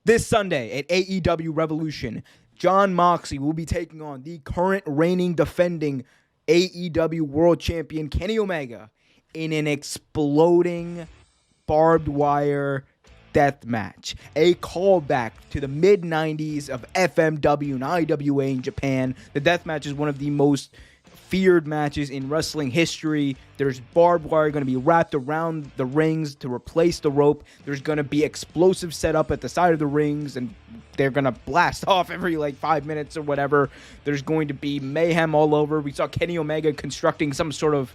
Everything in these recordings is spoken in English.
This Sunday at AEW Revolution, Jon Moxley will be taking on the current reigning defending AEW World Champion Kenny Omega in an exploding barbed wire death match. A callback to the mid-90s of FMW and IWA in Japan. The death match is one of the most feared matches in wrestling history. There's barbed wire going to be wrapped around the rings to replace the rope. There's going to be explosive setup at the side of the rings, and they're going to blast off every 5 minutes or whatever. There's going to be mayhem all over. We saw Kenny Omega constructing some sort of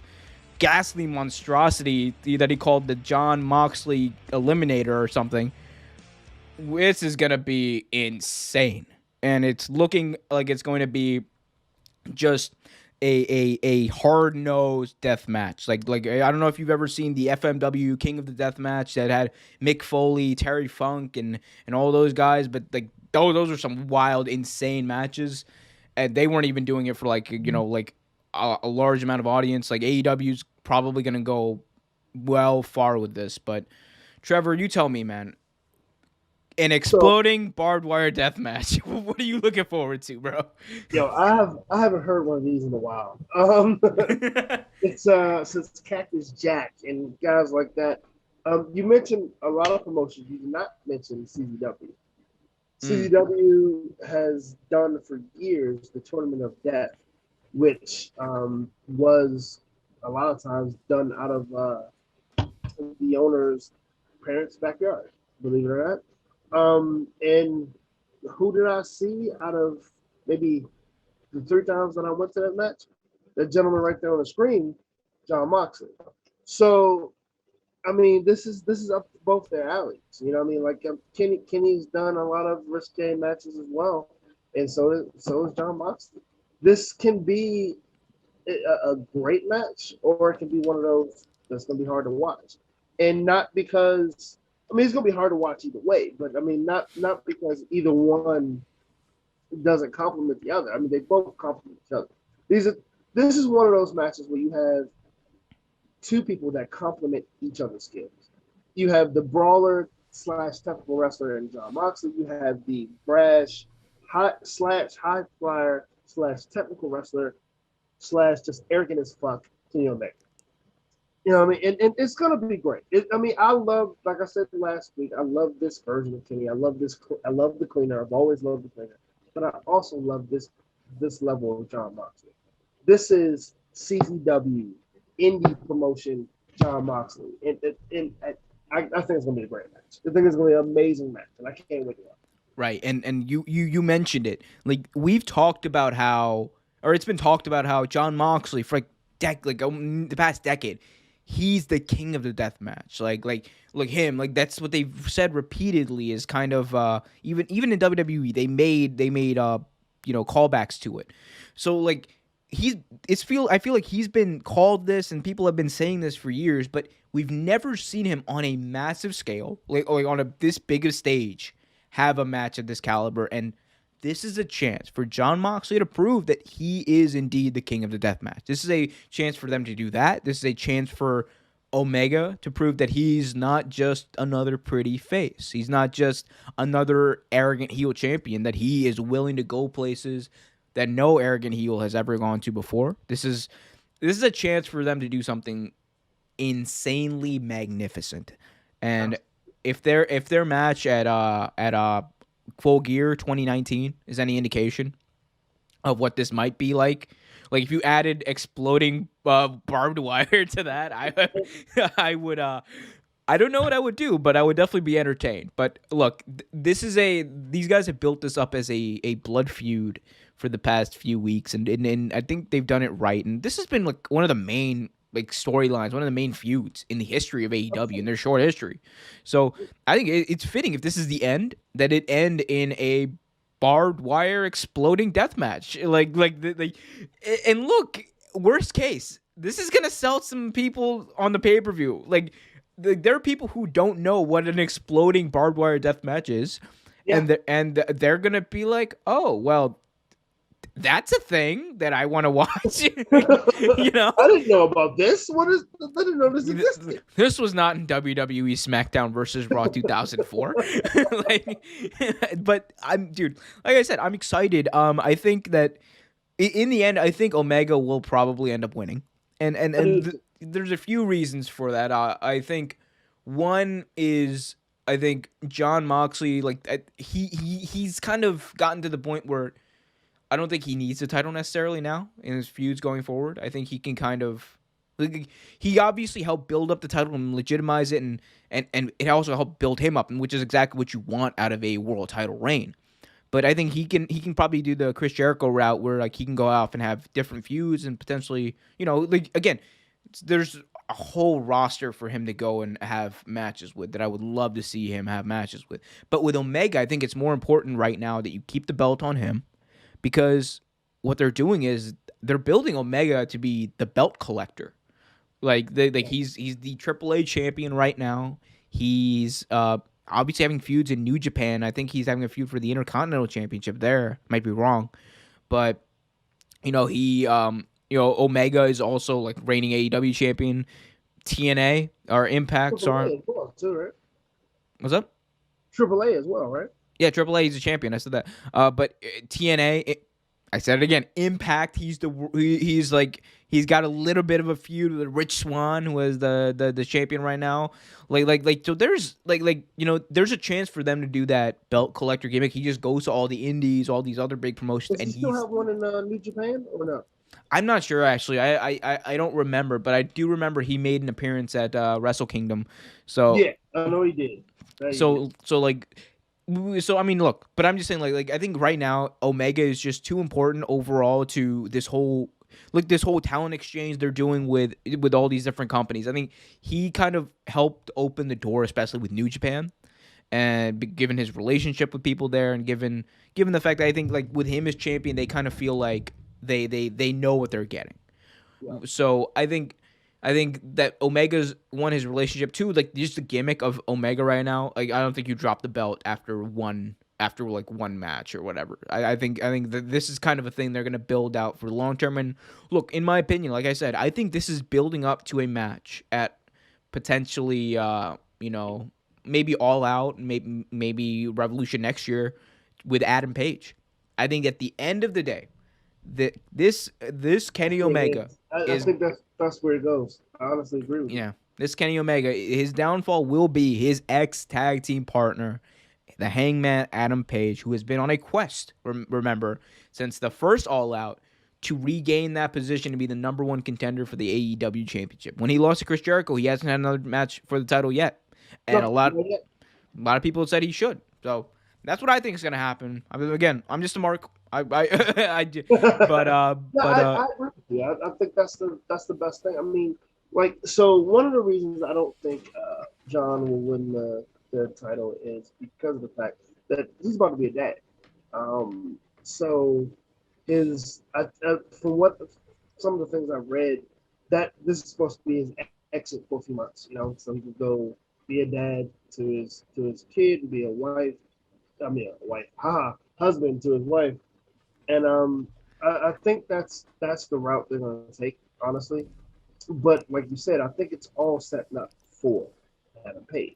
ghastly monstrosity that he called the Jon Moxley Eliminator or something. This is going to be insane. And it's looking like it's going to be just a hard-nosed death match. Like I don't know if you've ever seen the FMW King of the Death match that had Mick Foley, Terry Funk, and all those guys, but those are some wild, insane matches, and they weren't even doing it for a large amount of audience. AEW's probably gonna go far with this, but Trevor, you tell me, man. An exploding barbed wire death match. What are you looking forward to, bro? Yo, I haven't heard one of these in a while. It's since Cactus Jack and guys like that. You mentioned a lot of promotions. You did not mention CZW. CZW has done for years the Tournament of Death, which was a lot of times done out of the owner's parents' backyard, believe it or not. And who did I see out of maybe the 3 times that I went to that match? That gentleman right there on the screen, Jon Moxley. So, I mean, this is up to both their alleys. You know what I mean? Kenny's done a lot of risque matches as well, and so is Jon Moxley. This can be a great match, or it can be one of those that's going to be hard to watch. And not because... I mean, it's going to be hard to watch either way, but I mean, not because either one doesn't complement the other. I mean, they both complement each other. This is one of those matches where you have 2 people that complement each other's skills. You have the brawler / technical wrestler in Jon Moxley. You have the brash high flyer / technical wrestler / just arrogant as fuck Kenny Omega. You know what I mean? And it's going to be great. I love, like I said last week, I love this version of Kenny. I love the cleaner. I've always loved the cleaner. But I also love this level of Jon Moxley. This is CZW, indie promotion, Jon Moxley. And I think it's going to be a great match. I think it's going to be an amazing match. And I can't wait to watch it. Right. And you mentioned it. We've talked about how, or it's been talked about how Jon Moxley, for the past decade, he's the king of the death match. That's what they've said repeatedly is kind of even in WWE they made callbacks to it. So I feel like he's been called this, and people have been saying this for years, but we've never seen him on a massive scale, on this big a stage, have a match of this caliber. And this is a chance for Jon Moxley to prove that he is indeed the king of the deathmatch. This is a chance for them to do that. This is a chance for Omega to prove that he's not just another pretty face. He's not just another arrogant heel champion, that he is willing to go places that no arrogant heel has ever gone to before. This is a chance for them to do something insanely magnificent. And if their match at Full Gear 2019 is any indication of what this might be like if you added exploding barbed wire to that, I would I don't know what I would do, but I would definitely be entertained. But look, these guys have built this up as a blood feud for the past few weeks, and I think they've done it right. And this has been one of the main storylines, one of the main feuds in the history of AEW in their short history. So I think it's fitting, if this is the end, that it end in a barbed wire exploding death match. And look, worst case, this is gonna sell some people on the pay-per-view. There are people who don't know what an exploding barbed wire death match is, and they're gonna be like, oh well, That's a thing that I want to watch. You know, I didn't know about this. What is? I didn't know this existed. this was not in WWE SmackDown versus Raw 2004. Like, but dude, like I said, I'm excited. I think that in the end, I think Omega will probably end up winning, and I do. there's a few reasons for that. I think one is I think Jon Moxley, like he's kind of gotten to the point where I don't think he needs the title necessarily now in his feuds going forward. I think he can kind of like, he obviously helped build up the title and legitimize it, and it also helped build him up, which is exactly what you want out of a world title reign. But I think he can probably do the Chris Jericho route where like he can go off and have different feuds and potentially, like again, there's a whole roster for him to go and have matches with that I would love to see him have matches with. But with Omega, I think it's more important right now that you keep the belt on him, because what they're doing is they're building Omega to be the belt collector. He's the AAA champion right now. He's obviously having feuds in New Japan. I think he's having a feud for the Intercontinental Championship there. Might be wrong, but Omega is also like reigning AEW champion. TNA or Impacts Triple are. A as well, too, right? What's up? Triple A as well, right? Yeah, AAA, he's a champion. I said that. But TNA, I said it again. Impact, he's got a little bit of a feud with Rich Swann, who is the champion right now. So there's there's a chance for them to do that belt collector gimmick. He just goes to all the indies, all these other big promotions, Does and he still have one in New Japan or no? I'm not sure actually. I don't remember, but I do remember he made an appearance at Wrestle Kingdom. So Yeah, I know he did. So I mean, look, but I'm just saying, like I think right now Omega is just too important overall to this whole talent exchange they're doing with all these different companies. I think he kind of helped open the door, especially with New Japan, and given his relationship with people there, and given the fact that I think like with him as champion, they kind of feel like they know what they're getting. Yeah. So I think that Omega's won his relationship too. Like just the gimmick of Omega right now. Like I don't think you drop the belt after one match or whatever. I think that this is kind of a thing they're gonna build out for the long term. And look, in my opinion, like I said, I think this is building up to a match at potentially maybe All Out, maybe Revolution next year with Adam Page. I think at the end of the day, this Kenny Omega I is think that's where it goes. I honestly agree with you. yeah. This Kenny Omega, his downfall will be his ex tag team partner, the Hangman Adam Page, who has been on a quest, remember, since the first All Out to regain that position to be the number one contender for the AEW Championship. When he lost to Chris Jericho, he hasn't had another match for the title yet, and No, a lot not yet. of people said he should. So that's what I think is gonna happen. I mean, again, I'm just a mark. But No, I agree with you. I think that's the best thing. I mean, like, so one of the reasons I don't think John will win the title is because of the fact that he's about to be a dad. So from what some of the things I've read, that this is supposed to be his exit for a few months. So he could go be a dad to his kid, and be a wife. I mean, a wife, husband to his wife, and I think that's the route they're going to take, honestly. But like you said, I think it's all setting up for Adam Page.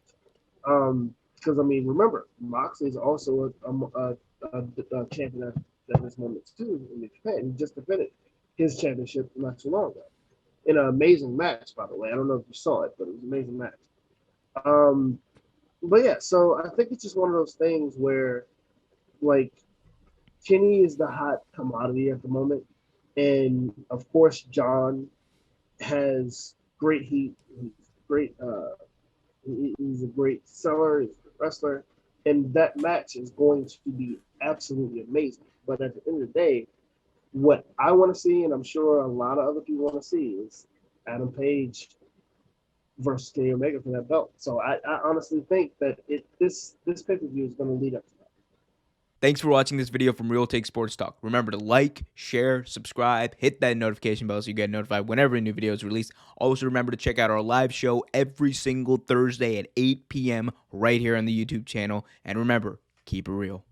Because I mean, remember, Moxley is also a champion at this moment too in Japan. He just defended his championship not too long ago in an amazing match, by the way. I don't know if you saw it, but it was an amazing match. Um, but yeah, so I think it's just one of those things where, like, Kenny is the hot commodity at the moment, and of course, John has great heat. He's great. He's a great seller. He's a good wrestler, and that match is going to be absolutely amazing. But at the end of the day, what I want to see, and I'm sure a lot of other people want to see, is Adam Page versus Kenny Omega for that belt. So I honestly think that this pay-per-view is going to lead up to that. Thanks for watching this video from Real Take Sports Talk. Remember to like, share, subscribe, hit that notification bell so you get notified whenever a new video is released. Also, remember to check out our live show every single Thursday at 8 p.m. right here on the YouTube channel. And remember, keep it real.